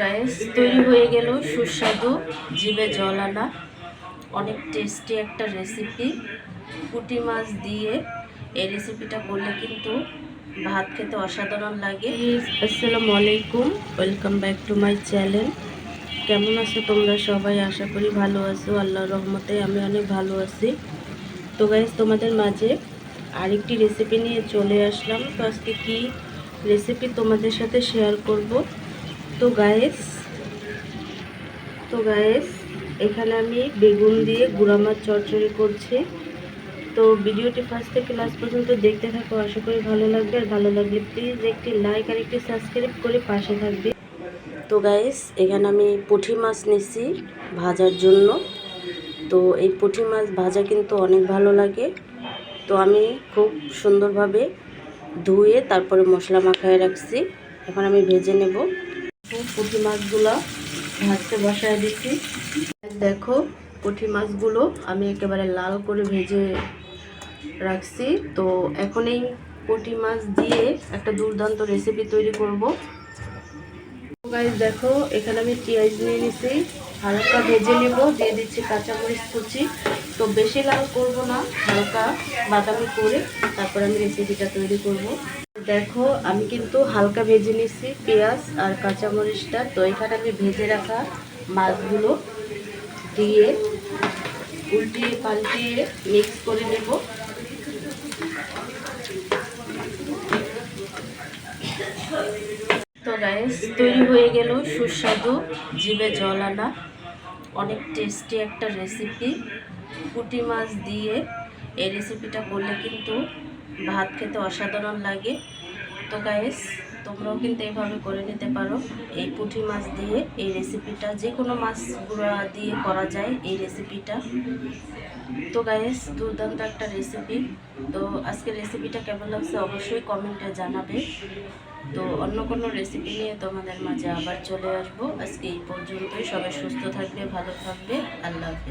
Guys তৈরি হয়ে গেল সুস্বাদু জিভে জল আনা অনেক টেস্টি একটা রেসিপি পুঁটি মাছ দিয়ে। এই রেসিপিটা করলে কিন্তু ভাত খেতে অসাধারণ লাগে। আসসালামু আলাইকুম, welcome back to my channel. কেমন আছো তোমরা সবাই? আশা করি ভালো আছো, আল্লাহর রহমতে আমি অনেক ভালো আছি। তো গাইস তোমাদের মাঝে আরেকটি রেসিপি নিয়ে চলে আসলাম। তো আজকে কি রেসিপি তোমাদের সাথে শেয়ার করব। তো গাইস এখানে আমি বেগুন দিয়ে গুঁড়া মাছ চচ্চড়ি করছি। তো ভিডিওটি ফার্স্ট থেকে লাস্ট পর্যন্ত দেখতে থাকো, আশা করি ভালো লাগবে। আর ভালো লাগলে প্লিজ একটি লাইক আর একটি সাবস্ক্রাইব করে পাশে থাকবে। তো গাইস এখানে আমি পুঁটি মাছ নিছি ভাজার জন্য। তো এই পুঁটি মাছ ভাজা কিন্তু অনেক ভালো লাগে। তো আমি খুব সুন্দরভাবে ধুয়ে তারপরে মশলা মাখায় রাখছি। এখন আমি ভেজে নেব। পুঁটি মাছগুলো ভাজতে বসায় দিচ্ছি। দেখো পুঁটি মাছগুলো আমি একেবারে লাল করে ভেজে রাখছি। তো এখন এই পুঁটি মাছ দিয়ে একটা দুর্দান্ত রেসিপি তৈরি করব। গাইস দেখো এখানে আমি পেঁয়াজ নিয়ে নিছি, হালকা ভেজে নেব। দিয়ে দিচ্ছি কাঁচামরিচ কুচি। তো বেশি লাল করব না, হালকা বাদামি করে তারপর আমি রেসিপিটা তৈরি করব। দেখো আমি কিন্তু হালকা ভেজে নিছি পেঁয়াজ আর কাঁচামরিচটা। তো এখানে আমি ভেজে রাখা মাছগুলো দিয়ে উল্টিয়ে পাল্টিয়ে মিক্স করে নেব। তো গাইস তৈরি হয়ে গেল সুস্বাদু জিভে জল আনা অনেক টেস্টি একটা রেসিপি পুঁটি মাছ দিয়ে। এই রেসিপিটা করলে কিন্তু ভাত খেতে অসাধারণ লাগে। তো গাইস তোমরাও কিন্তু এইভাবে করে নিতে পারো। এই পুঁটি মাছ দিয়ে এই রেসিপিটা যে কোনো মাছগুলো দিয়ে করা যায় এই রেসিপিটা। তো গাইস দুর্দান্ত একটা রেসিপি। তো আজকের রেসিপিটা কেমন লাগছে অবশ্যই কমেন্টে জানাবে। তো অন্য কোনো রেসিপি নিয়ে তোমাদের মাঝে আবার চলে আসবো। আজকে এই পর্যন্তই। সবাই সুস্থ থাকবে, ভালো থাকবে। আল্লাহ হাফেজ।